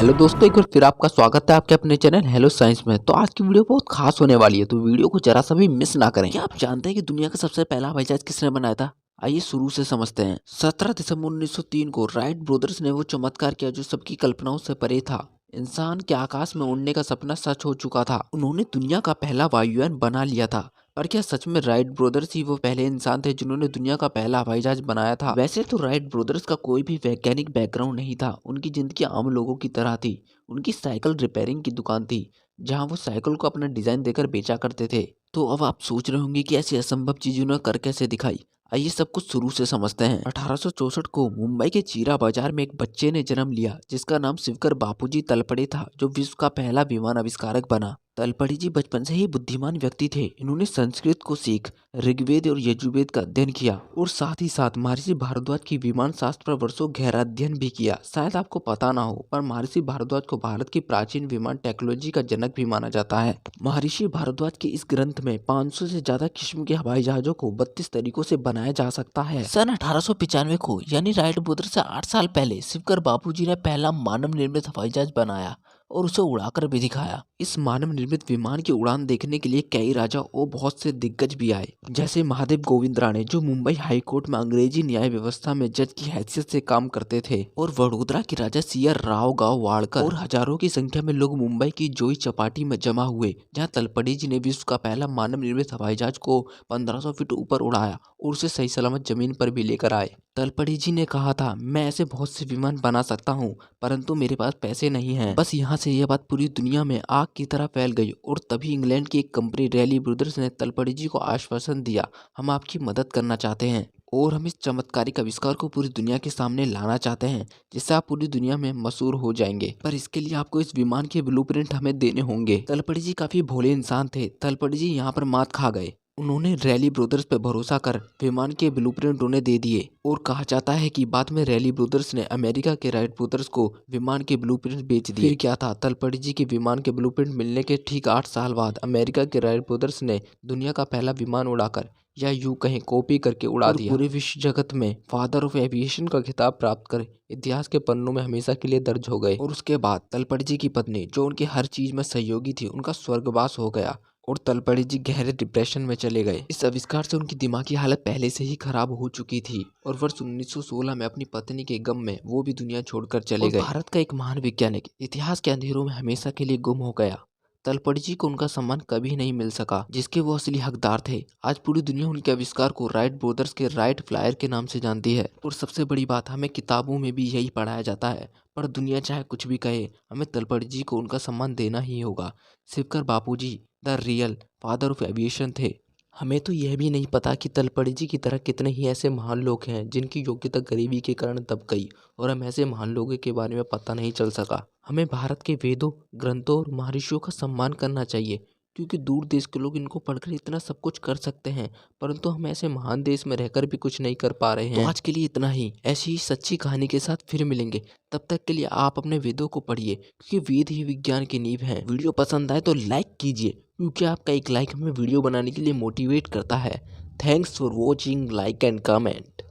Hello दोस्तों, एक बार फिर आपका स्वागत है आपके अपने चैनल हेलो साइंस में। तो आज की वीडियो बहुत खास होने वाली है, तो वीडियो को जरा सा भी मिस ना करें। क्या आप जानते हैं कि दुनिया का सबसे पहला हवाई जहाज किसने बनाया था? आइए शुरू से समझते हैं। 17 दिसंबर 1903 को राइट ब्रदर्स ने वो चमत्कार किया जो सबकी कल्पनाओं से परे था। इंसान के आकाश में उड़ने का सपना सच हो चुका था। उन्होंने दुनिया का पहला वायुयान बना लिया था। पर क्या सच में राइट ब्रदर्स ही वो पहले इंसान थे जिन्होंने दुनिया का पहला हवाई जहाज बनाया था? वैसे तो राइट ब्रदर्स का कोई भी वैज्ञानिक बैकग्राउंड नहीं था। उनकी जिंदगी आम लोगों की तरह थी। उनकी साइकिल रिपेयरिंग की दुकान थी, जहां वो साइकिल को अपना डिजाइन देकर बेचा करते थे। तो अब आप सोच रहे होंगे कि ऐसी असंभव चीज उन्होंने कर कैसे दिखाई। आइए सब कुछ शुरू से समझते हैं। 1864 को मुंबई के चीरा बाजार में एक बच्चे ने जन्म लिया जिसका नाम शिवकर बापूजी तलपड़े था, जो विश्व का पहला विमान आविष्कारक बना। तलपड़ी जी बचपन से ही बुद्धिमान व्यक्ति थे। इन्होंने संस्कृत को सीख ऋग्वेद और यजुर्वेद का अध्ययन किया और साथ ही साथ महर्षि भारद्वाज की विमान शास्त्र पर वर्षों गहरा अध्ययन भी किया। शायद आपको पता ना हो, पर महर्षि भारद्वाज को भारत की प्राचीन विमान टेक्नोलॉजी का जनक भी माना जाता है। महर्षि भारद्वाज के इस ग्रंथ में 500 से ज्यादा किस्म के हवाई जहाजों को 32 तरीकों से बनाया जा सकता है। सन 1895 को यानी राइट ब्रदर्स से 8 साल पहले शिवकर बापूजी ने पहला मानव निर्मित हवाई जहाज बनाया और उसे उड़ाकर भी दिखाया। इस मानव निर्मित विमान की उड़ान देखने के लिए कई राजा और बहुत से दिग्गज भी आए, जैसे महादेव गोविंद राणे जो मुंबई हाई कोर्ट में अंग्रेजी न्याय व्यवस्था में जज की हैसियत से काम करते थे, और वडोदरा के राजा सीआर राव गांव वाड़कर, और हजारों की संख्या में लोग मुंबई की जोई चपाटी में जमा हुए, जहाँ तलपड़ी जी ने विश्व का पहला मानव निर्मित हवाई जहाज को 1500 फीट ऊपर उड़ाया और उसे सही सलामत जमीन पर भी लेकर आए। तलपड़ी जी ने कहा था, मैं ऐसे बहुत से विमान बना सकता हूँ, परंतु मेरे पास पैसे नहीं हैं। बस यहाँ से यह बात पूरी दुनिया में आग की तरह फैल गई और तभी इंग्लैंड की एक कंपनी रैली ब्रदर्स ने तलपड़ी जी को आश्वासन दिया, हम आपकी मदद करना चाहते हैं और हम इस चमत्कारिक आविष्कार को पूरी दुनिया के सामने लाना चाहते हैं, जिससे आप पूरी दुनिया में मशहूर हो जाएंगे। पर इसके लिए आपको इस विमान के ब्लूप्रिंट हमें देने होंगे। तलपड़ी जी काफी भोले इंसान थे। तलपड़ी जी यहाँ पर मात खा गए। उन्होंने रैली ब्रदर्स पर भरोसा कर विमान के ब्लूप्रिंट उन्हें दे दिए, और कहा जाता है कि बाद में रैली ब्रदर्स ने अमेरिका के राइट ब्रदर्स को विमान के ब्लूप्रिंट बेच दिए। फिर क्या था, तलपड़ी जी के विमान के ब्लूप्रिंट मिलने के ठीक 8 साल बाद अमेरिका के राइट ब्रदर्स ने दुनिया का पहला विमान उड़ाकर, या यूं कहें कॉपी करके उड़ा दिया, पूरे विश्व जगत में फादर ऑफ एविएशन का खिताब प्राप्त कर इतिहास के पन्नों में हमेशा के लिए दर्ज हो गए। और उसके बाद तलपड़ी जी की पत्नी, जो उनकी हर चीज में सहयोगी थी, उनका स्वर्गवास हो गया और तलपड़ी जी गहरे डिप्रेशन में चले गए। इस आविष्कार से उनकी दिमागी हालत पहले से ही खराब हो चुकी थी और वर्ष 1916 में अपनी पत्नी के गम में वो भी दुनिया छोड़कर चले गए। भारत का एक महान वैज्ञानिक इतिहास के अंधेरों में हमेशा के लिए गुम हो गया। तलपड़ी जी को उनका सम्मान कभी नहीं मिल सका जिसके वो असली हकदार थे। आज पूरी दुनिया उनके आविष्कार को राइट ब्रदर्स के राइट फ्लायर के नाम से जानती है। और सबसे बड़ी बात, हमें किताबों में भी यही पढ़ाया जाता है, पर दुनिया चाहे कुछ भी कहे, हमें तलपड़ी जी को उनका सम्मान देना ही होगा। Shivkar Bapuji the real father of aviation थे। हमें तो यह भी नहीं पता कि तलपड़ी जी की तरह कितने ही ऐसे महान लोग हैं जिनकी योग्यता गरीबी के कारण दब गई और हम ऐसे महान लोगों के बारे में पता नहीं चल सका। हमें भारत के वेदों, ग्रंथों और महर्षियों का सम्मान करना चाहिए, क्योंकि दूर देश के लोग इनको पढ़कर इतना सब कुछ कर सकते हैं, परंतु हम ऐसे महान देश में रहकर भी कुछ नहीं कर पा रहे हैं। तो आज के लिए इतना ही। ऐसी ही सच्ची कहानी के साथ फिर मिलेंगे। तब तक के लिए आप अपने वेदों को पढ़िए, क्योंकि वेद ही विज्ञान की नींव है। वीडियो पसंद आए तो लाइक कीजिए, क्योंकि आपका एक लाइक हमें वीडियो बनाने के लिए मोटिवेट करता है। Thanks for watching, like and comment.